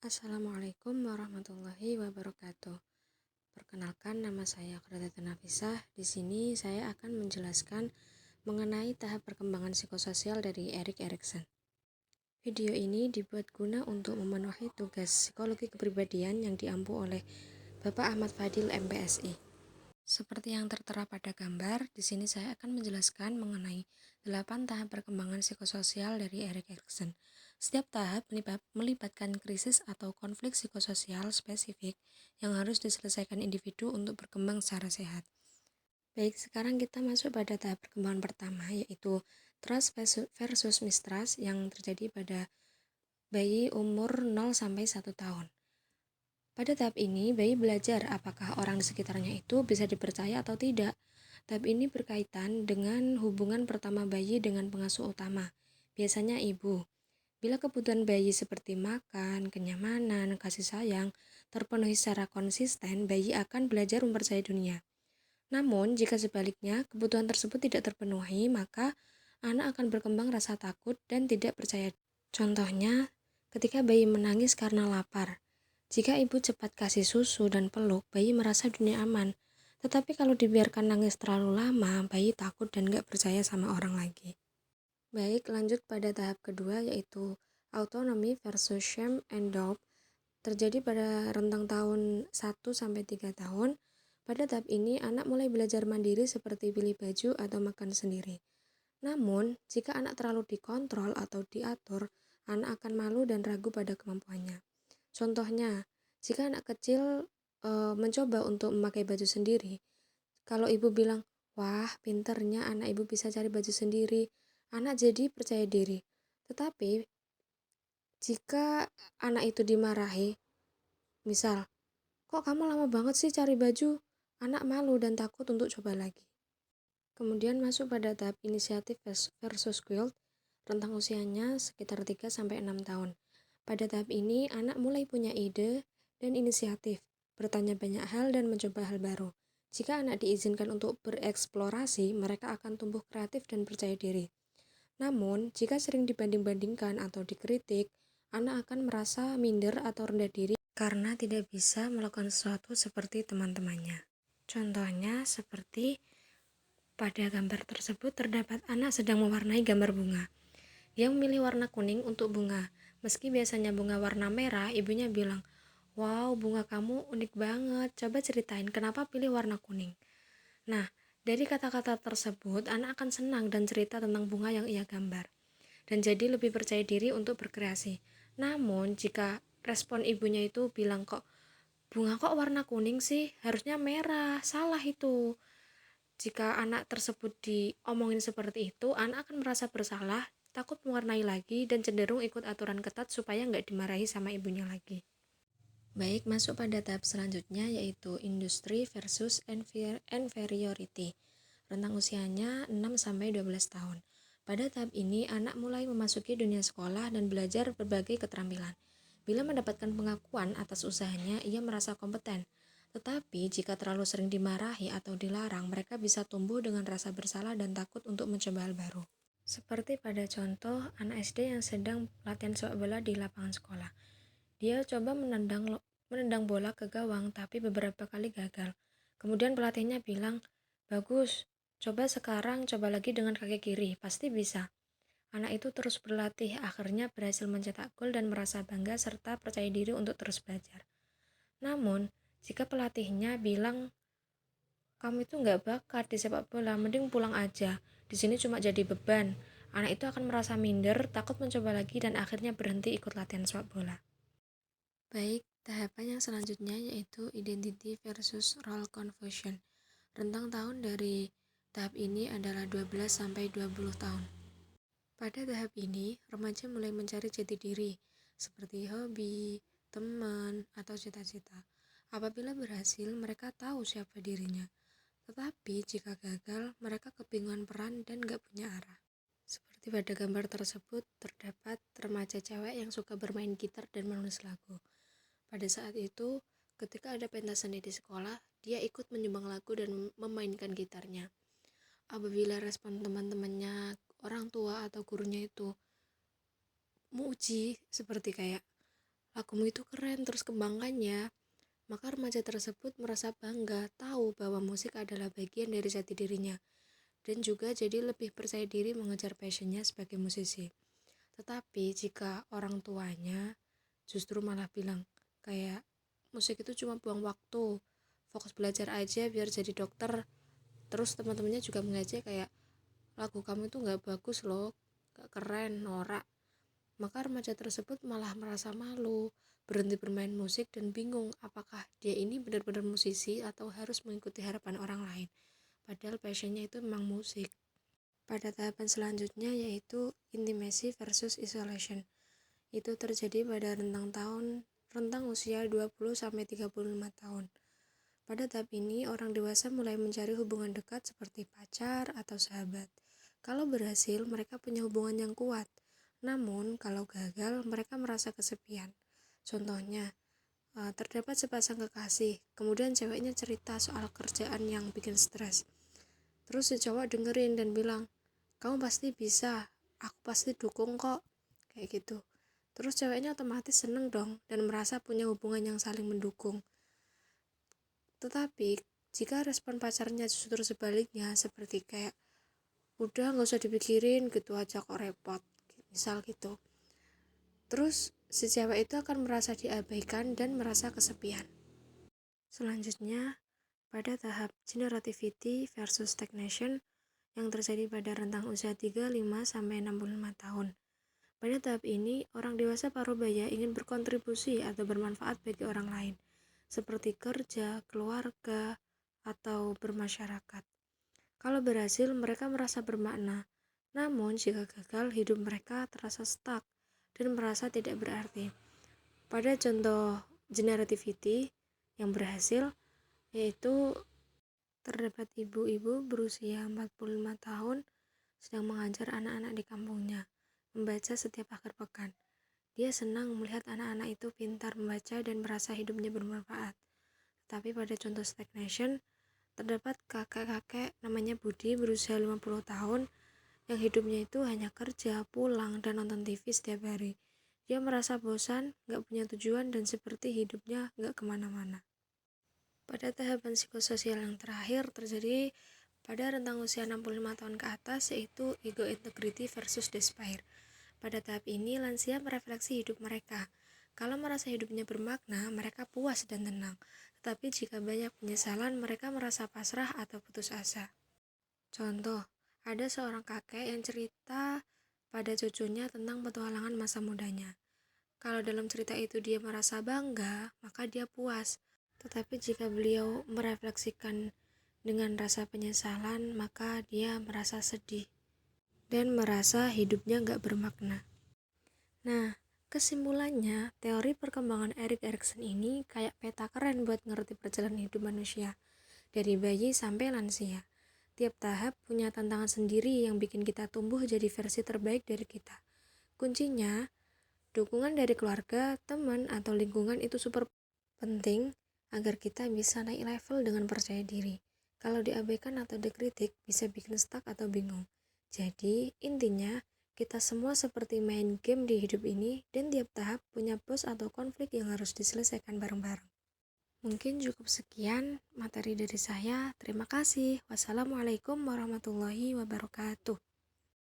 Assalamualaikum warahmatullahi wabarakatuh. Perkenalkan, nama saya Khairiyati Nafisah. Di sini saya akan menjelaskan mengenai tahap perkembangan psikososial dari Erik Erikson. Video ini dibuat guna untuk memenuhi tugas psikologi kepribadian yang diampu oleh Bapak Ahmad Fadil MPSI. Seperti yang tertera pada gambar, di sini saya akan menjelaskan mengenai 8 tahap perkembangan psikososial dari Erik Erikson. Setiap tahap melibatkan krisis atau konflik psikososial spesifik yang harus diselesaikan individu untuk berkembang secara sehat. Baik, sekarang kita masuk pada tahap perkembangan pertama, yaitu trust versus mistrust yang terjadi pada bayi umur 0-1 tahun. Pada tahap ini, bayi belajar apakah orang di sekitarnya itu bisa dipercaya atau tidak. Tahap ini berkaitan dengan hubungan pertama bayi dengan pengasuh utama, biasanya ibu. Bila kebutuhan bayi seperti makan, kenyamanan, kasih sayang terpenuhi secara konsisten, bayi akan belajar mempercayai dunia. Namun, jika sebaliknya kebutuhan tersebut tidak terpenuhi, maka anak akan berkembang rasa takut dan tidak percaya. Contohnya, ketika bayi menangis karena lapar. Jika ibu cepat kasih susu dan peluk, bayi merasa dunia aman. Tetapi kalau dibiarkan nangis terlalu lama, bayi takut dan gak percaya sama orang lagi. Baik, lanjut pada tahap kedua, yaitu autonomy versus shame and doubt. Terjadi pada rentang tahun 1-3 tahun. Pada tahap ini, anak mulai belajar mandiri seperti pilih baju atau makan sendiri. Namun, jika anak terlalu dikontrol atau diatur, anak akan malu dan ragu pada kemampuannya. Contohnya, jika anak kecil mencoba untuk memakai baju sendiri, kalau ibu bilang, "Wah, pinternya anak ibu bisa cari baju sendiri," anak jadi percaya diri. Tetapi, jika anak itu dimarahi, misal, "Kok kamu lama banget sih cari baju?" Anak malu dan takut untuk coba lagi. Kemudian masuk pada tahap inisiatif versus guilt, rentang usianya sekitar 3-6 tahun. Pada tahap ini, anak mulai punya ide dan inisiatif, bertanya banyak hal dan mencoba hal baru. Jika anak diizinkan untuk bereksplorasi, mereka akan tumbuh kreatif dan percaya diri. Namun, jika sering dibanding-bandingkan atau dikritik, anak akan merasa minder atau rendah diri karena tidak bisa melakukan sesuatu seperti teman-temannya. Contohnya seperti pada gambar tersebut terdapat anak sedang mewarnai gambar bunga. Dia memilih warna kuning untuk bunga. Meski biasanya bunga warna merah, ibunya bilang, "Wow, bunga kamu unik banget. Coba ceritain kenapa pilih warna kuning." Nah, dari kata-kata tersebut, anak akan senang dan cerita tentang bunga yang ia gambar. Dan jadi lebih percaya diri untuk berkreasi. Namun, jika respon ibunya itu bilang, bunga kok warna kuning sih? Harusnya merah. Salah itu. Jika anak tersebut diomongin seperti itu, anak akan merasa bersalah, takut mewarnai lagi, dan cenderung ikut aturan ketat supaya nggak dimarahi sama ibunya lagi. Baik, masuk pada tahap selanjutnya, yaitu industri versus inferiority. Rentang usianya 6-12 tahun. Pada tahap ini, anak mulai memasuki dunia sekolah dan belajar berbagai keterampilan. Bila mendapatkan pengakuan atas usahanya, ia merasa kompeten. Tetapi jika terlalu sering dimarahi atau dilarang, mereka bisa tumbuh dengan rasa bersalah dan takut untuk mencoba hal baru. Seperti pada contoh anak SD yang sedang latihan sepak bola di lapangan sekolah. Dia coba menendang bola ke gawang, tapi beberapa kali gagal. Kemudian pelatihnya bilang, "Bagus, coba sekarang coba lagi dengan kaki kiri, pasti bisa." Anak itu terus berlatih, akhirnya berhasil mencetak gol dan merasa bangga serta percaya diri untuk terus belajar. Namun, jika pelatihnya bilang, "Kamu itu nggak bakat di sepak bola, mending pulang aja. Di sini cuma jadi beban." Anak itu akan merasa minder, takut mencoba lagi, dan akhirnya berhenti ikut latihan sepak bola. Baik, tahapan yang selanjutnya yaitu identity versus role confusion. Rentang tahun dari tahap ini adalah 12-20 tahun. Pada tahap ini, remaja mulai mencari jati diri, seperti hobi, teman, atau cita-cita. Apabila berhasil, mereka tahu siapa dirinya. Tetapi jika gagal, mereka kebingungan peran dan gak punya arah. Seperti pada gambar tersebut, terdapat remaja cewek yang suka bermain gitar dan menulis lagu. Pada saat itu, ketika ada pentas seni di sekolah, dia ikut menyumbang lagu dan memainkan gitarnya. Apabila respon teman-temannya, orang tua atau gurunya itu muji, seperti kayak, lagumu itu keren, terus kembangkan ya. Maka remaja tersebut merasa bangga tahu bahwa musik adalah bagian dari jati dirinya dan juga jadi lebih percaya diri mengejar passionnya sebagai musisi. Tetapi jika orang tuanya justru malah bilang kayak musik itu cuma buang waktu, fokus belajar aja biar jadi dokter. Terus teman-temannya juga mengejek kayak lagu kamu itu nggak bagus loh, nggak keren, norak. Maka remaja tersebut malah merasa malu, berhenti bermain musik dan bingung apakah dia ini benar-benar musisi atau harus mengikuti harapan orang lain. Padahal passionnya itu memang musik. Pada tahapan selanjutnya yaitu intimacy versus isolation. Itu terjadi pada rentang usia 20-35 tahun. Pada tahap ini, orang dewasa mulai mencari hubungan dekat seperti pacar atau sahabat. Kalau berhasil, mereka punya hubungan yang kuat. Namun, kalau gagal, mereka merasa kesepian. Contohnya, terdapat sepasang kekasih, kemudian ceweknya cerita soal kerjaan yang bikin stres. Terus si cowok dengerin dan bilang, kamu pasti bisa, aku pasti dukung kok, kayak gitu. Terus ceweknya otomatis seneng dong dan merasa punya hubungan yang saling mendukung. Tetapi jika respon pacarnya justru sebaliknya, seperti kayak udah gak usah dipikirin gitu aja kok repot, misal gitu, terus si cewek itu akan merasa diabaikan dan merasa kesepian. Selanjutnya, pada tahap generativity versus stagnation yang terjadi pada rentang usia 35-65 tahun. Pada tahap ini, orang dewasa parubaya ingin berkontribusi atau bermanfaat bagi orang lain, seperti kerja, keluarga, atau bermasyarakat. Kalau berhasil, mereka merasa bermakna. Namun, jika gagal, hidup mereka terasa stuck dan merasa tidak berarti. Pada contoh generativity yang berhasil, yaitu terdapat ibu-ibu berusia 45 tahun sedang mengajar anak-anak di kampungnya membaca setiap akhir pekan. Dia senang melihat anak-anak itu pintar membaca dan merasa hidupnya bermanfaat. Tapi pada contoh stagnation, terdapat kakek-kakek namanya Budi berusia 50 tahun yang hidupnya itu hanya kerja, pulang, dan nonton TV setiap hari. Dia merasa bosan, gak punya tujuan, dan seperti hidupnya gak kemana-mana. Pada tahapan psikososial yang terakhir terjadi pada rentang usia 65 tahun ke atas, yaitu ego integrity versus despair. Pada tahap ini, lansia merefleksi hidup mereka. Kalau merasa hidupnya bermakna, mereka puas dan tenang. Tetapi jika banyak penyesalan, mereka merasa pasrah atau putus asa. Contoh, ada seorang kakek yang cerita pada cucunya tentang petualangan masa mudanya. Kalau dalam cerita itu dia merasa bangga, maka dia puas. Tetapi jika beliau merefleksikan dengan rasa penyesalan, maka dia merasa sedih dan merasa hidupnya gak bermakna. Nah, kesimpulannya, teori perkembangan Erik Erikson ini kayak peta keren buat ngerti perjalanan hidup manusia, dari bayi sampai lansia. Tiap tahap punya tantangan sendiri yang bikin kita tumbuh jadi versi terbaik dari kita. Kuncinya, dukungan dari keluarga, teman, atau lingkungan itu super penting agar kita bisa naik level dengan percaya diri. Kalau diabaikan atau dikritik, bisa bikin stuck atau bingung. Jadi, intinya, kita semua seperti main game di hidup ini, dan tiap tahap punya bos atau konflik yang harus diselesaikan bareng-bareng. Mungkin cukup sekian materi dari saya. Terima kasih. Wassalamualaikum warahmatullahi wabarakatuh.